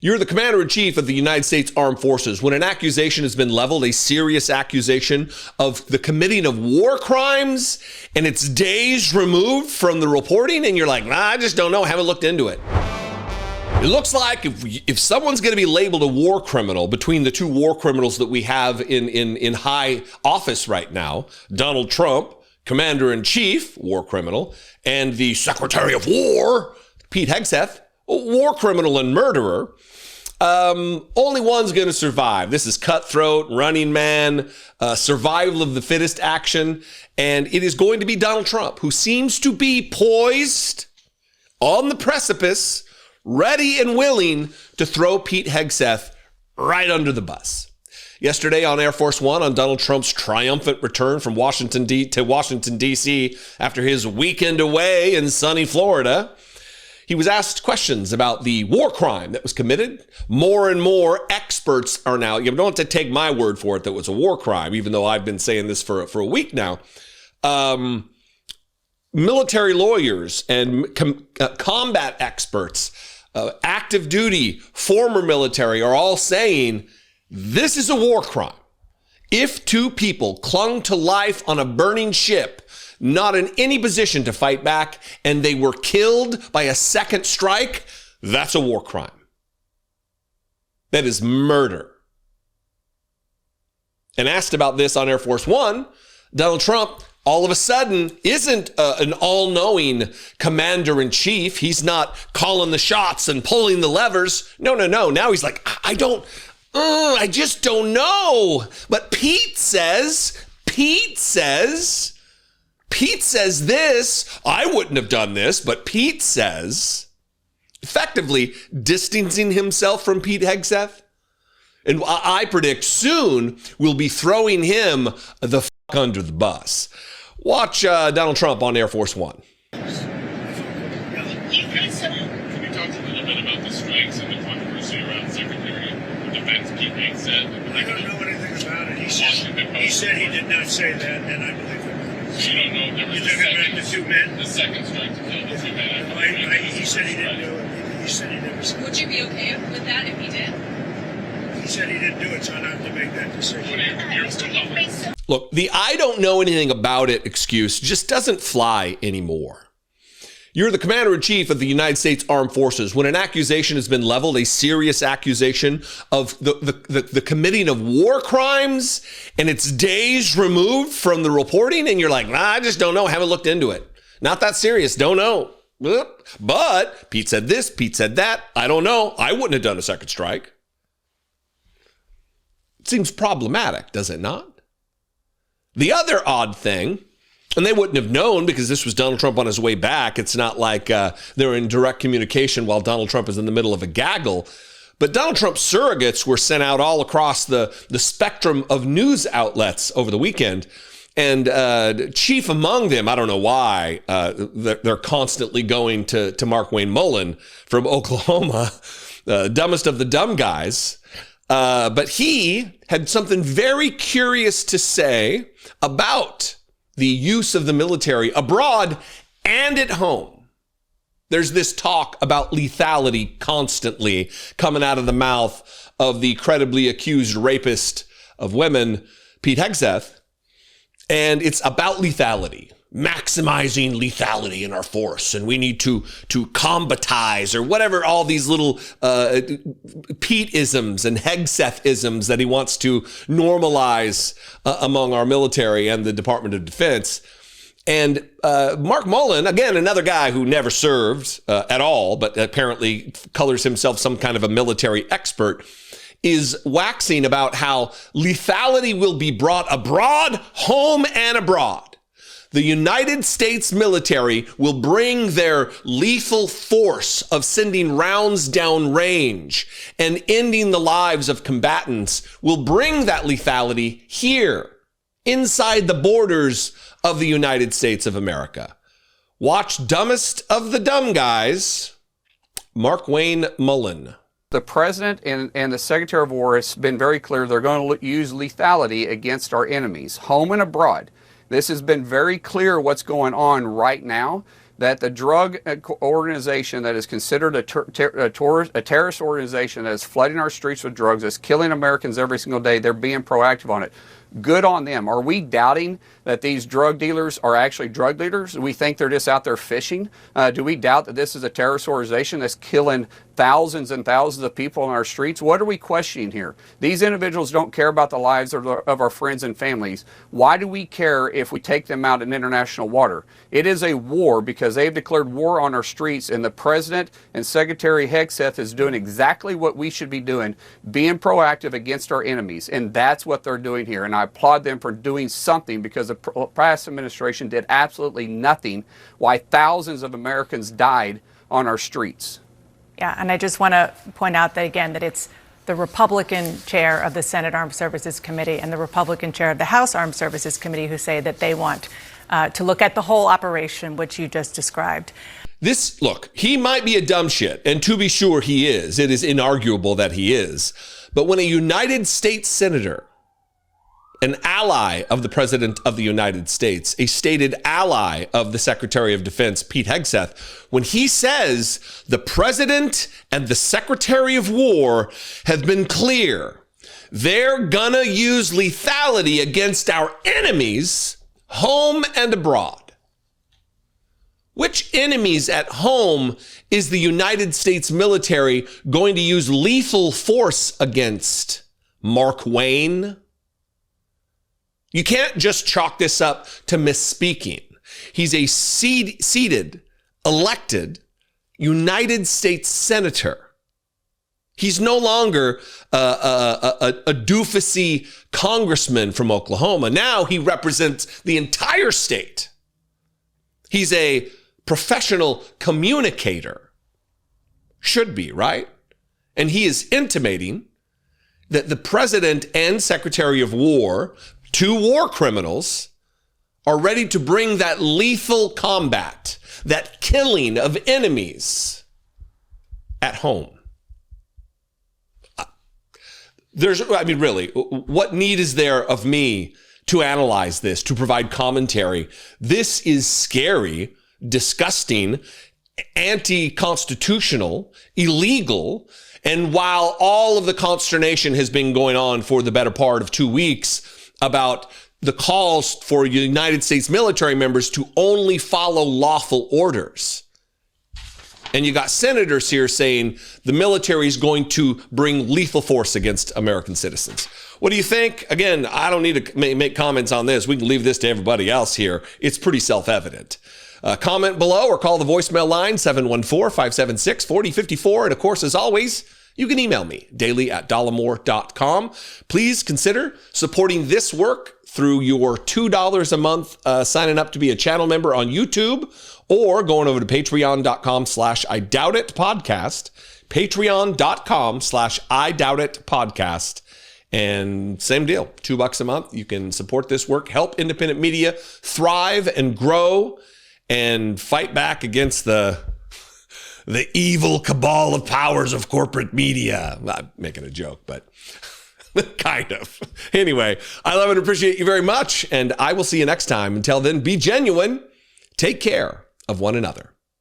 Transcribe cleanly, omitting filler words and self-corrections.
You're the commander-in-chief of the United States Armed Forces. When an accusation has been leveled, a serious accusation of the committing of war crimes, and it's days removed from the reporting, and you're like, nah, I just don't know, haven't looked into it. It looks like if someone's going to be labeled a war criminal between the two war criminals that we have in high office right now, Donald Trump, commander-in-chief, war criminal, and the Secretary of War, Pete Hegseth, war criminal and murderer, only one's going to survive. This is cutthroat, running man, survival of the fittest action. And it is going to be Donald Trump, who seems to be poised on the precipice, ready and willing to throw Pete Hegseth right under the bus. Yesterday on Air Force One, on Donald Trump's triumphant return from Washington, D.C. after his weekend away in sunny Florida, he was asked questions about the war crime that was committed. More and more experts are now, you don't have to take my word for it that it was a war crime, even though I've been saying this for a week now. Military lawyers and combat experts, active duty, former military are all saying this is a war crime. If two people clung to life on a burning ship, not in any position to fight back, and they were killed by a second strike, that's a war crime. That is murder. And asked about this on Air Force One, Donald Trump all of a sudden isn't an all-knowing commander-in-chief. He's not calling the shots and pulling the levers. No. Now he's like, I just don't know. But Pete says this, I wouldn't have done this, but Pete says, effectively distancing himself from Pete Hegseth. And I predict soon we'll be throwing him the fuck under the bus. Watch Donald Trump on Air Force One. Can you talk a little bit about the strikes and the controversy around Secretary of Defense Pete Hegseth? I don't know anything about it. He said he did not say that, and I believe him. So you don't know if there was the second strike to kill the two men? He said he didn't do it. He said he never said it. Would you be okay with that if he did? He said he didn't do it, so I don't have to make that decision. Look, the I don't know anything about it excuse just doesn't fly anymore. You're the commander-in-chief of the United States Armed Forces. When an accusation has been leveled, a serious accusation of the committing of war crimes, and it's days removed from the reporting, and you're like, nah, I just don't know, haven't looked into it. Not that serious, don't know. But Pete said this, Pete said that, I don't know. I wouldn't have done a second strike. It seems problematic, does it not? The other odd thing, and they wouldn't have known because this was Donald Trump on his way back. It's not like they're in direct communication while Donald Trump is in the middle of a gaggle. But Donald Trump's surrogates were sent out all across the spectrum of news outlets over the weekend. And chief among them, I don't know why, they're constantly going to Markwayne Mullin from Oklahoma, dumbest of the dumb guys. But he had something very curious to say about the use of the military abroad and at home. There's this talk about lethality constantly coming out of the mouth of the credibly accused rapist of women, Pete Hegseth. And it's about lethality, maximizing lethality in our force. And we need to combatize or whatever, all these little Pete-isms and Hegseth-isms that he wants to normalize among our military and the Department of Defense. And Mark Mullin, again, another guy who never served at all, but apparently colors himself some kind of a military expert, is waxing about how lethality will be brought abroad, home and abroad. The United States military will bring their lethal force of sending rounds down range and ending the lives of combatants, will bring that lethality here, inside the borders of the United States of America. Watch dumbest of the dumb guys, Markwayne Mullin. The president and the Secretary of War has been very clear they're going to use lethality against our enemies, home and abroad. This has been very clear what's going on right now. that the drug organization that is considered a terrorist organization that is flooding our streets with drugs, that's killing Americans every single day, they're being proactive on it. Good on them. Are we doubting that these drug dealers are actually drug dealers? Do we think they're just out there fishing? Do we doubt that this is a terrorist organization that's killing thousands and thousands of people on our streets? What are we questioning here? These individuals don't care about the lives of our friends and families. Why do we care if we take them out in international water? It is a war because they've declared war on our streets, and the President and Secretary Hegseth is doing exactly what we should be doing, being proactive against our enemies, and that's what they're doing here. And I applaud them for doing something, because the past administration did absolutely nothing, why thousands of Americans died on our streets. Yeah, and I just want to point out that, again, that it's the Republican chair of the Senate Armed Services Committee and the Republican chair of the House Armed Services Committee who say that they want to look at the whole operation, which you just described. Look, he might be a dumb shit, and to be sure he is. It is inarguable that he is. But when a United States senator, an ally of the President of the United States, a stated ally of the Secretary of Defense, Pete Hegseth, when he says the President and the Secretary of War have been clear, they're gonna use lethality against our enemies, home and abroad. Which enemies at home is the United States military going to use lethal force against? Mark Wayne? You can't just chalk this up to misspeaking. He's a seated, elected United States senator. He's no longer a doofusy congressman from Oklahoma. Now he represents the entire state. He's a professional communicator. Should be, right? And he is intimating that the President and Secretary of War, two war criminals, are ready to bring that lethal combat, that killing of enemies at home. Really, what need is there of me to analyze this, to provide commentary? This is scary, disgusting, anti-constitutional, illegal. And while all of the consternation has been going on for the better part of 2 weeks about the calls for United States military members to only follow lawful orders, and you got senators here saying the military is going to bring lethal force against American citizens. What do you think? Again, I don't need to make comments on this. We can leave this to everybody else here. It's pretty self-evident. Comment below or call the voicemail line 714-576-4054. And of course, as always, you can email me daily@dollemore.com. Please consider supporting this work through your $2 a month signing up to be a channel member on YouTube, or going over to patreon.com/IDoubtItPodcast, patreon.com/IDoubtItPodcast. And same deal, $2 a month. You can support this work, help independent media thrive and grow, and fight back against the evil cabal of powers of corporate media. I'm not making a joke, but kind of. Anyway, I love and appreciate you very much, and I will see you next time. Until then, be genuine. Take care of one another.